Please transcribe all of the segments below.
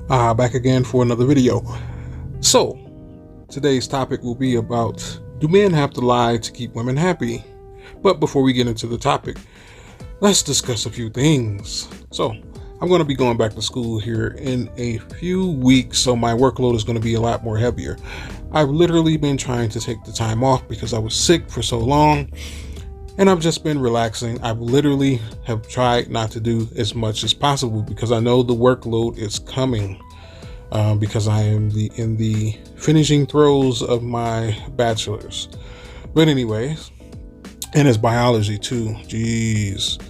Back again for another video. So, today's topic will be about, do men have to lie to keep women happy? But before we get into the topic, let's discuss a few things. So, I'm going to be going back to school here in a few weeks, so my workload is going to be a lot more heavier. I've literally been trying to take the time off because I was sick for so long, and I've just been relaxing. I've literally have tried not to do as much as possible because I know the workload is coming, because I am in the finishing throes of my bachelor's. But anyways, and it's biology too. Jeez.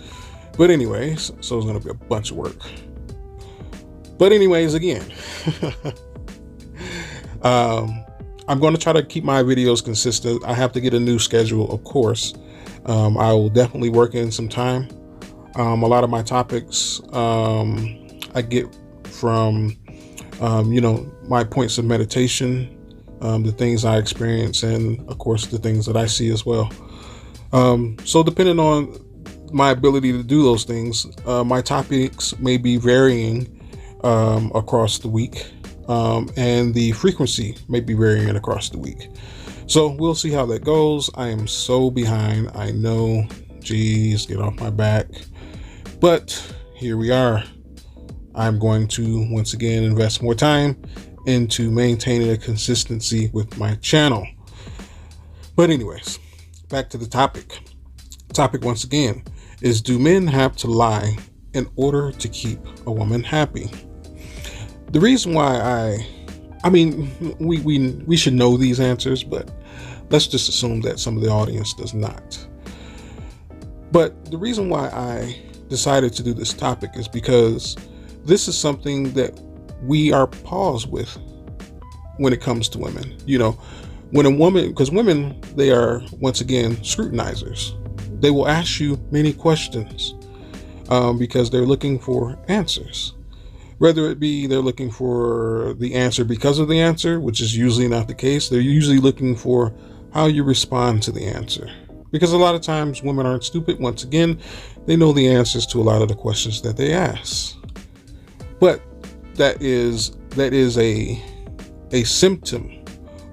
But anyways, so it's going to be a bunch of work. But anyways, again, I'm going to try to keep my videos consistent. I have to get a new schedule, of course. I will definitely work in some time. A lot of my topics I get from, my points of meditation, the things I experience, and of course the things that I see as well. So depending on my ability to do those things, my topics may be varying across the week, and the frequency may be varying across the week. So we'll see how that goes. I am so behind, I know. Geez, get off my back. But here we are. I'm going to once again invest more time into maintaining a consistency with my channel. But anyways, back to the topic. Topic once again is, do men have to lie in order to keep a woman happy? The reason why we should know these answers, but let's just assume that some of the audience does not. But the reason why I decided to do this topic is because this is something that we are paused with when it comes to women. When a woman, because women, they are once again scrutinizers. They will ask you many questions because they're looking for answers. Whether it be they're looking for the answer because of the answer, which is usually not the case. They're usually looking for how you respond to the answer. Because a lot of times women aren't stupid. Once again, they know the answers to a lot of the questions that they ask. But that is a symptom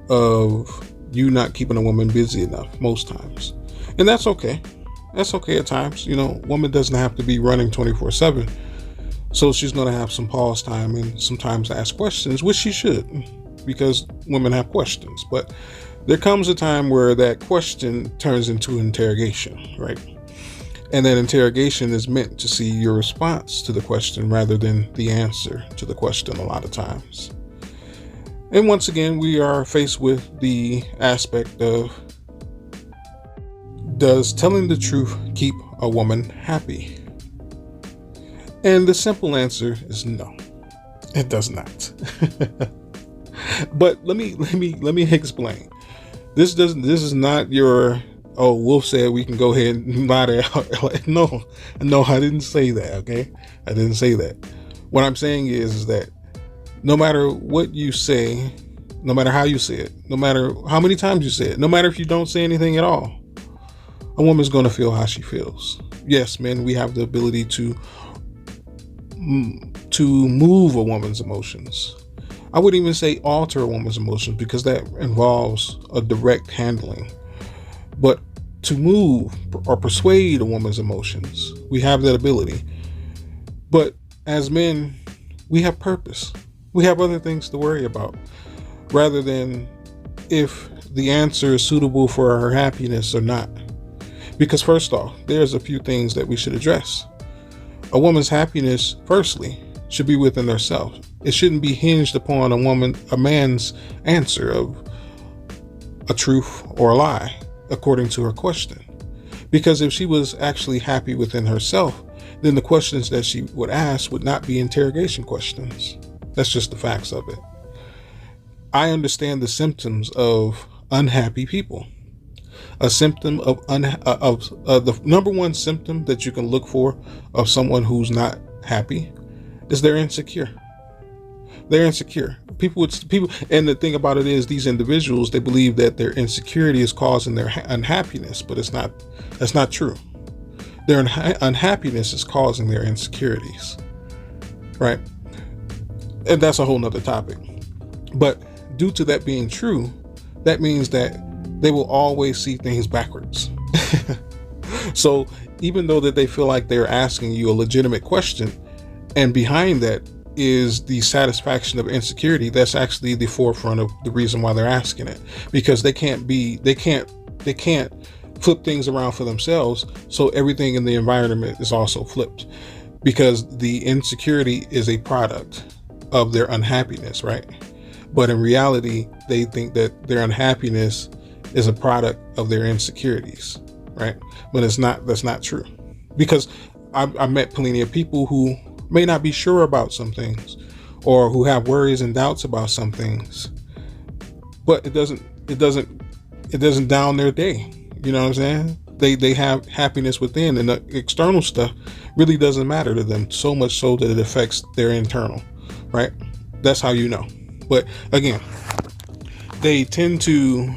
of you not keeping a woman busy enough most times. And that's okay. That's okay at times. Woman doesn't have to be running 24/7. So she's going to have some pause time and sometimes ask questions, which she should, because women have questions. But there comes a time where that question turns into interrogation, right? And that interrogation is meant to see your response to the question rather than the answer to the question a lot of times. And once again, we are faced with the aspect of, does telling the truth keep a woman happy? And the simple answer is no, it does not. But let me explain. This is not your, oh, Wolf said we can go ahead and lie out. No, I didn't say that. Okay, I didn't say that. What I'm saying is that no matter what you say, no matter how you say it, no matter how many times you say it, no matter if you don't say anything at all, a woman's going to feel how she feels. Yes, men, we have the ability to move a woman's emotions. I wouldn't even say alter a woman's emotions, because that involves a direct handling. But to move or persuade a woman's emotions, we have that ability. But as men, we have purpose. We have other things to worry about, rather than if the answer is suitable for her happiness or not. Because first off, there's a few things that we should address. A woman's happiness, firstly, should be within herself. It shouldn't be hinged upon a man's answer of a truth or a lie, according to her question. Because if she was actually happy within herself, then the questions that she would ask would not be interrogation questions. That's just the facts of it. I understand the symptoms of unhappy people. A symptom of the number one symptom that you can look for of someone who's not happy is they're insecure. They're insecure. People, and the thing about it is, these individuals, they believe that their insecurity is causing their unhappiness, but that's not true. Their unhappiness is causing their insecurities, right? And that's a whole nother topic. But due to that being true, that means that they will always see things backwards. So even though that they feel like they're asking you a legitimate question, and behind that is the satisfaction of insecurity, that's actually the forefront of the reason why they're asking it, because they can't flip things around for themselves. So everything in the environment is also flipped, because the insecurity is a product of their unhappiness, right? But in reality, they think that their unhappiness is a product of their insecurities, right? But that's not true, because I met plenty of people who may not be sure about some things, or who have worries and doubts about some things, but it doesn't down their day. You know what I'm saying? They have happiness within, and the external stuff really doesn't matter to them, so much so that it affects their internal, right? That's how you know. But again, they tend to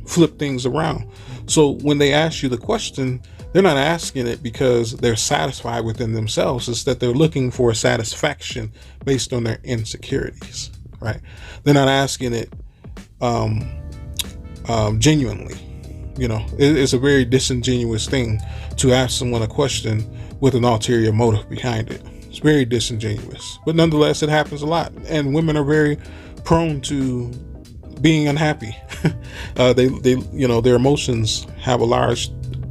flip things around. So when they ask you the question, they're not asking it because they're satisfied within themselves. It's that they're looking for a satisfaction based on their insecurities, right? They're not asking it genuinely. You know, it's a very disingenuous thing to ask someone a question with an ulterior motive behind it. It's very disingenuous, but nonetheless, it happens a lot, and women are very prone to being unhappy. They their emotions have a large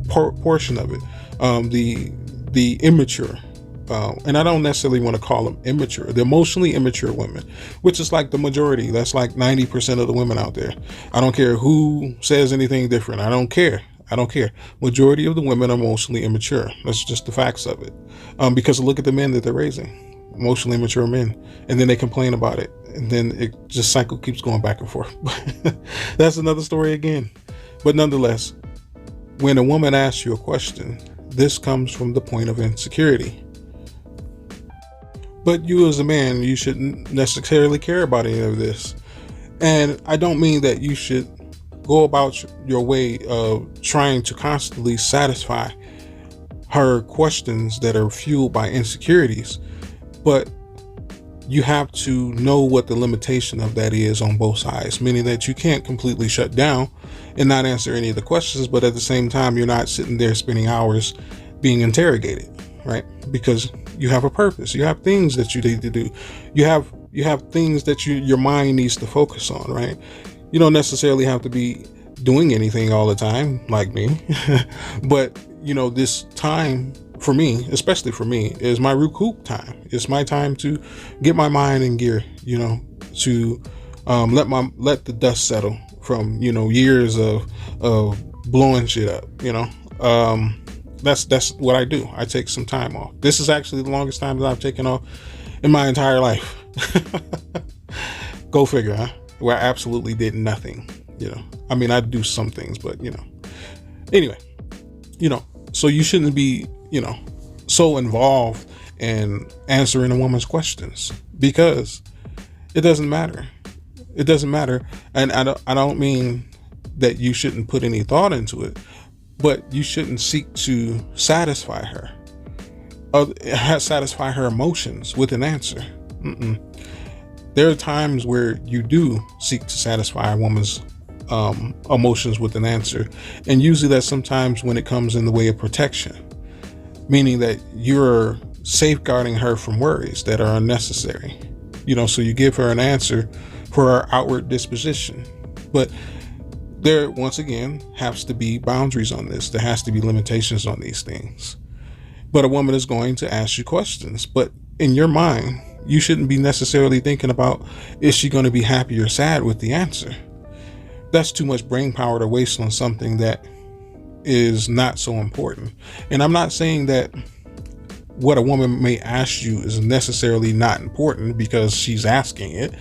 portion of it. The immature, and I don't necessarily want to call them immature, the emotionally immature women, which is like the majority. That's like 90% of the women out there. I don't care who says anything different. I don't care. Majority of the women are emotionally immature. That's just the facts of it. Because look at the men that they're raising, emotionally immature men, and then they complain about it, and then it just cycle keeps going back and forth. That's another story again. But nonetheless, when a woman asks you a question, this comes from the point of insecurity. But you as a man, you shouldn't necessarily care about any of this. And I don't mean that you should go about your way of trying to constantly satisfy her questions that are fueled by insecurities, but you have to know what the limitation of that is on both sides, meaning that you can't completely shut down and not answer any of the questions, but at the same time, you're not sitting there spending hours being interrogated, right? Because you have a purpose. You have things that you need to do. You have things that your mind needs to focus on, right? You don't necessarily have to be doing anything all the time like me, but this time for me, especially for me, is my recoup time. It's my time to get my mind in gear, to let the dust settle from years of blowing shit up. That's what I do. I take some time off. This is actually the longest time that I've taken off in my entire life. Go figure, huh? Where I absolutely did nothing. I mean, I do some things, but anyway, so you shouldn't be so involved in answering a woman's questions, because it doesn't matter. And I don't mean that you shouldn't put any thought into it, but you shouldn't seek to satisfy her emotions with an answer. There are times where you do seek to satisfy a woman's emotions with an answer, and usually that's sometimes when it comes in the way of protection, meaning that you're safeguarding her from worries that are unnecessary. So you give her an answer for her outward disposition, but there once again has to be boundaries on this. There has to be limitations on these things. But a woman is going to ask you questions, but in your mind, you shouldn't be necessarily thinking about, is she going to be happy or sad with the answer? That's too much brain power to waste on something that is not so important. And I'm not saying that what a woman may ask you is necessarily not important because she's asking it.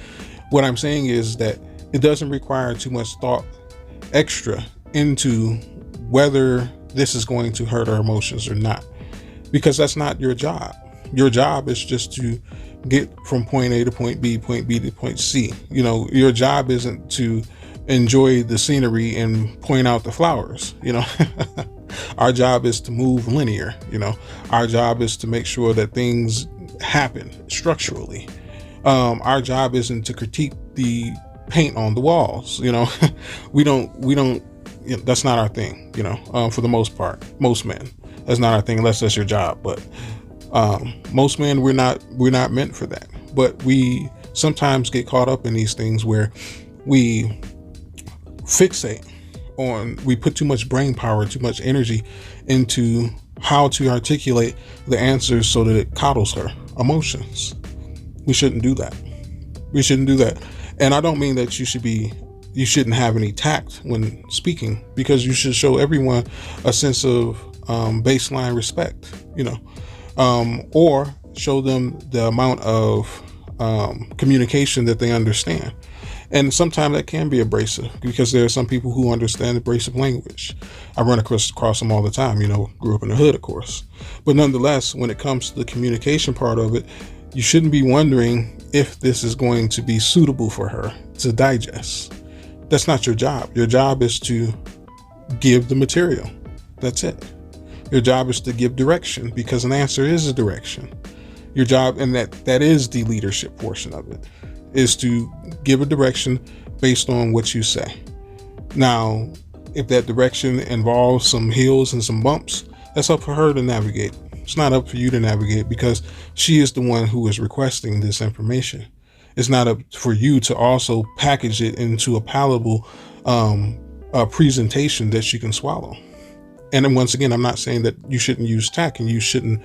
What I'm saying is that it doesn't require too much thought extra into whether this is going to hurt her emotions or not, because that's not your job. Your job is just to get from point A to point B to point C. Your job isn't to enjoy the scenery and point out the flowers. Our job is to move linear. Our job is to make sure that things happen structurally. Our job isn't to critique the paint on the walls. We don't, that's not our thing, for the most part. Most men, that's not our thing unless that's your job. But most men, we're not meant for that. But we sometimes get caught up in these things where we fixate on, we put too much brain power, too much energy into how to articulate the answers so that it coddles her emotions. We shouldn't do that. We shouldn't do that. And I don't mean that you shouldn't have any tact when speaking, because you should show everyone a sense of baseline respect, or show them the amount of communication that they understand. And sometimes that can be abrasive, because there are some people who understand abrasive language. I run across them all the time, grew up in the hood, of course. But nonetheless, when it comes to the communication part of it, you shouldn't be wondering if this is going to be suitable for her to digest. That's not your job. Your job is to give the material. That's it. Your job is to give direction, because an answer is a direction. Your job, and that is the leadership portion of it, is to give a direction based on what you say. Now, if that direction involves some hills and some bumps, that's up for her to navigate. It's not up for you to navigate, because she is the one who is requesting this information. It's not up for you to also package it into a palatable presentation that she can swallow. And then once again, I'm not saying that you shouldn't use tact and you shouldn't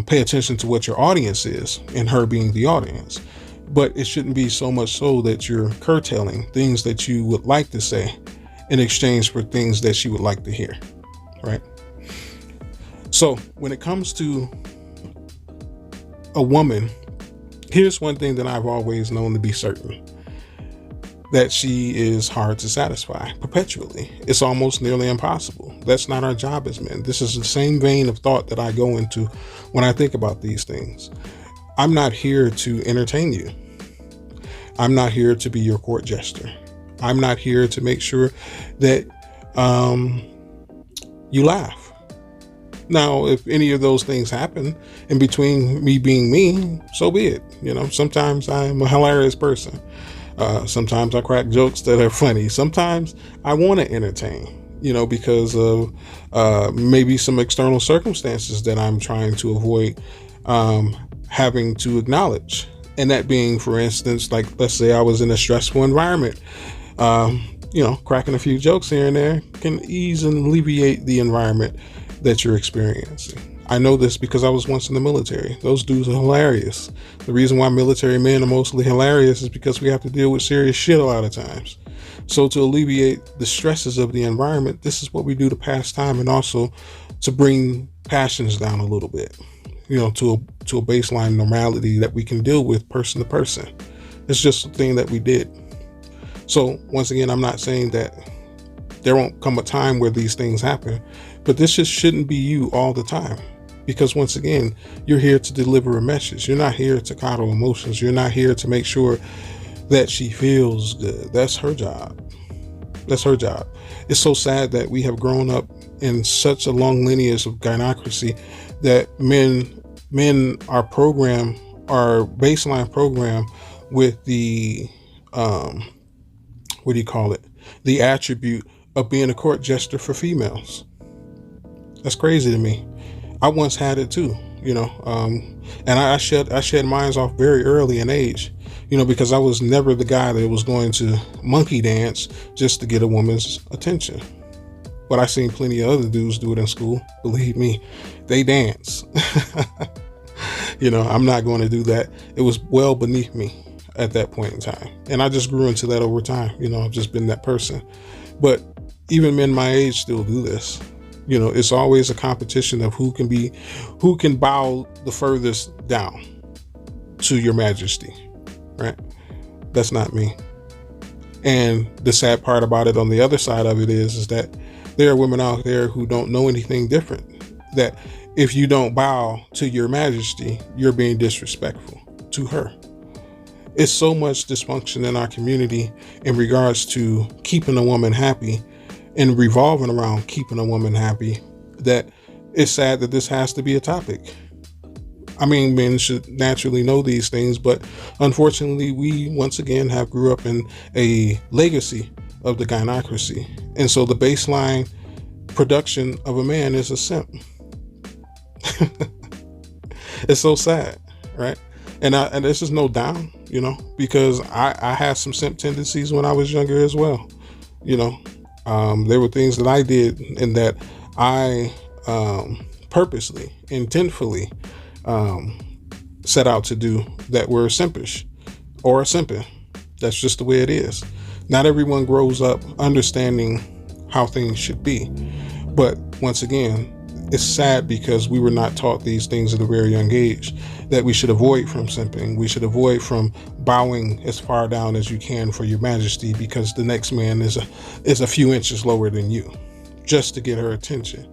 pay attention to what your audience is, and her being the audience. But it shouldn't be so much so that you're curtailing things that you would like to say in exchange for things that she would like to hear, right? So when it comes to a woman, here's one thing that I've always known to be certain: that she is hard to satisfy perpetually. It's almost nearly impossible. That's not our job as men. This is the same vein of thought that I go into when I think about these things. I'm not here to entertain you. I'm not here to be your court jester. I'm not here to make sure that you laugh. Now, if any of those things happen in between me being me, so be it. Sometimes I'm a hilarious person. Sometimes I crack jokes that are funny. Sometimes I want to entertain, because of maybe some external circumstances that I'm trying to avoid having to acknowledge. And that being, for instance, like, let's say I was in a stressful environment. Cracking a few jokes here and there can ease and alleviate the environment that you're experiencing. I know this because I was once in the military. Those dudes are hilarious. The reason why military men are mostly hilarious is because we have to deal with serious shit a lot of times. So to alleviate the stresses of the environment, this is what we do to pass time, and also to bring passions down a little bit, to a baseline normality that we can deal with person to person. It's just a thing that we did. So once again, I'm not saying that there won't come a time where these things happen, but this just shouldn't be you all the time. Because once again, you're here to deliver a message. You're not here to coddle emotions. You're not here to make sure that she feels good. That's her job. That's her job. It's so sad that we have grown up in such a long lineage of gynocracy that men are programmed, are baseline programmed with the, the attribute of being a court jester for females. That's crazy to me. I once had it too, and I shed mine off very early in age, because I was never the guy that was going to monkey dance just to get a woman's attention. But I seen plenty of other dudes do it in school. Believe me, they dance. I'm not going to do that. It was well beneath me at that point in time. And I just grew into that over time. I've just been that person. But even men my age still do this. It's always a competition of who can bow the furthest down to your majesty, right? That's not me. And the sad part about it on the other side of it is that there are women out there who don't know anything different. That if you don't bow to your majesty, you're being disrespectful to her. It's so much dysfunction in our community in regards to keeping a woman happy and revolving around keeping a woman happy, that it's sad that this has to be a topic. I mean, men should naturally know these things, but unfortunately, we once again have grew up in a legacy of the gynocracy. And so the baseline production of a man is a simp. It's so sad, right? And this is no down, because I had some simp tendencies when I was younger as well. There were things that I did and that I purposely, intentfully set out to do that were simpish or simping. That's just the way it is. Not everyone grows up understanding how things should be. But once again, it's sad because we were not taught these things at a very young age, that we should avoid from simping. We should avoid from bowing as far down as you can for your majesty because the next man is a few inches lower than you, just to get her attention.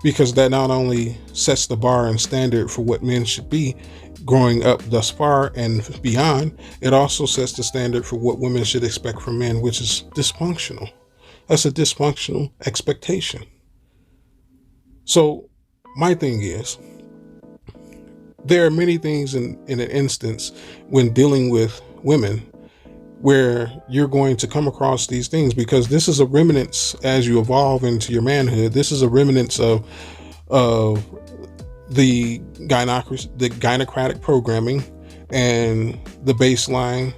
Because that not only sets the bar and standard for what men should be growing up thus far and beyond, it also sets the standard for what women should expect from men, which is dysfunctional. That's a dysfunctional expectation. So my thing is, there are many things in an instance when dealing with women where you're going to come across these things, because this is a remnants as you evolve into your manhood. This is a remnants of the gynocratic programming and the baseline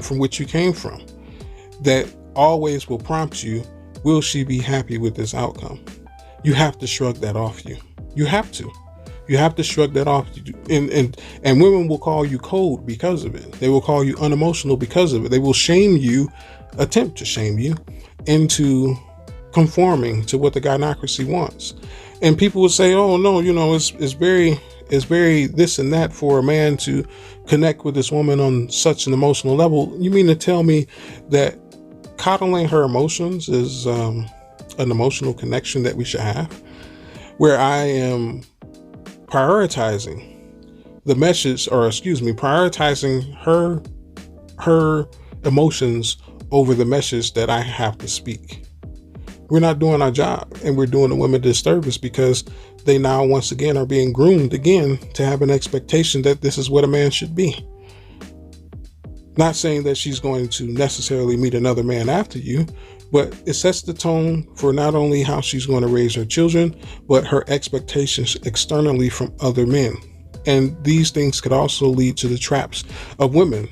from which you came from, that always will prompt you, will she be happy with this outcome? You have to shrug that off you. You have to shrug that off. And women will call you cold because of it. They will call you unemotional because of it. They will shame you, attempt to shame you into conforming to what the gynocracy wants. And people will say, oh no, it's very this and that for a man to connect with this woman on such an emotional level. You mean to tell me that coddling her emotions is an emotional connection that we should have, where I am prioritizing her emotions over the message that I have to speak? We're not doing our job, and we're doing the women a disservice because they now once again are being groomed again to have an expectation that this is what a man should be. Not saying that she's going to necessarily meet another man after you, but it sets the tone for not only how she's going to raise her children, but her expectations externally from other men. And these things could also lead to the traps of women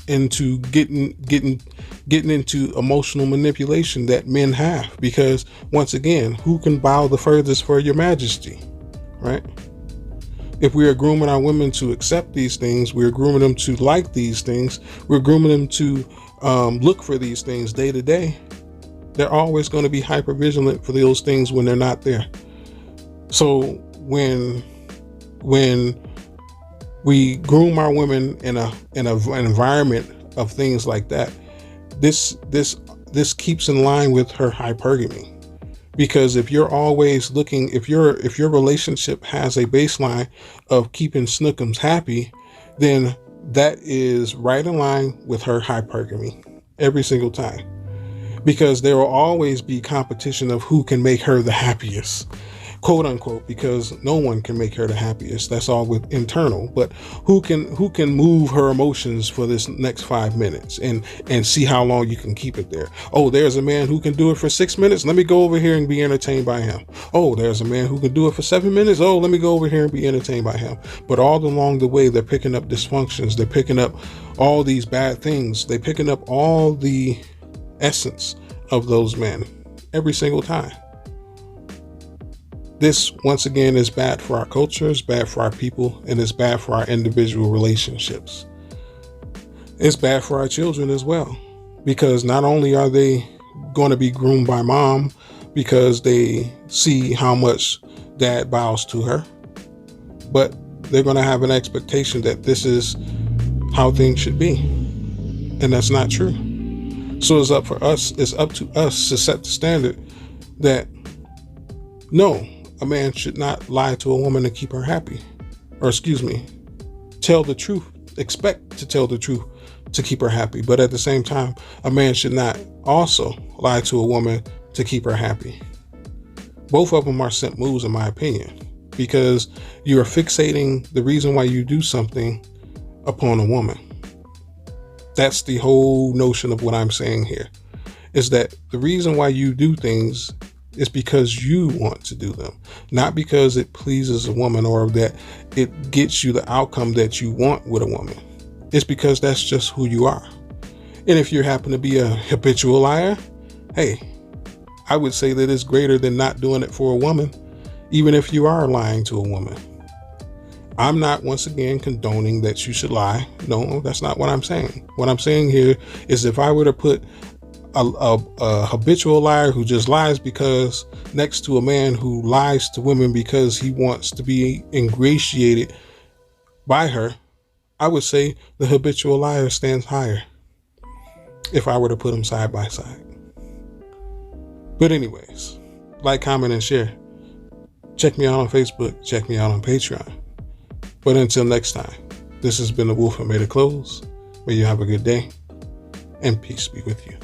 into getting into emotional manipulation that men have. Because once again, who can bow the furthest for your majesty, right? If we are grooming our women to accept these things, we're grooming them to like these things, we're grooming them to look for these things day to day, they're always going to be hyper vigilant for those things when they're not there. So when we groom our women in an environment of things like that, this keeps in line with her hypergamy. Because if you're always looking, if your relationship has a baseline of keeping snookums happy, then that is right in line with her hypergamy every single time. Because there will always be competition of who can make her the happiest, quote unquote, because no one can make her the happiest. That's all with internal. But who can move her emotions for this next 5 minutes and see how long you can keep it there. Oh, there's a man who can do it for 6 minutes. Let me go over here and be entertained by him. Oh, there's a man who can do it for 7 minutes. Oh, let me go over here and be entertained by him. But all along the way, they're picking up dysfunctions. They're picking up all these bad things. They're picking up all the essence of those men every single time. This, once again, is bad for our culture, it's bad for our people, and it's bad for our individual relationships. It's bad for our children as well, because not only are they going to be groomed by mom because they see how much dad bows to her, but they're going to have an expectation that this is how things should be. And that's not true. So it's up to us to set the standard that no, a man should not lie to a woman to keep her happy. Or tell the truth, expect to tell the truth to keep her happy. But at the same time, a man should not also lie to a woman to keep her happy. Both of them are simp moves, in my opinion. because you are fixating the reason why you do something upon a woman. That's the whole notion of what I'm saying here, is that the reason why you do things is because you want to do them, not because it pleases a woman or that it gets you the outcome that you want with a woman. It's because that's just who you are. And if you happen to be a habitual liar, hey, I would say that it's greater than not doing it for a woman, even if you are lying to a woman. I'm not, once again, condoning that you should lie. No, that's not what I'm saying. What I'm saying here is if I were to put a habitual liar who just lies because next to a man who lies to women because he wants to be ingratiated by her, I would say the habitual liar stands higher if I were to put them side by side. But anyways, like, comment, and share. Check me out on Facebook. Check me out on Patreon. But until next time, this has been the Wolf Who Made It Close. May you have a good day, and peace be with you.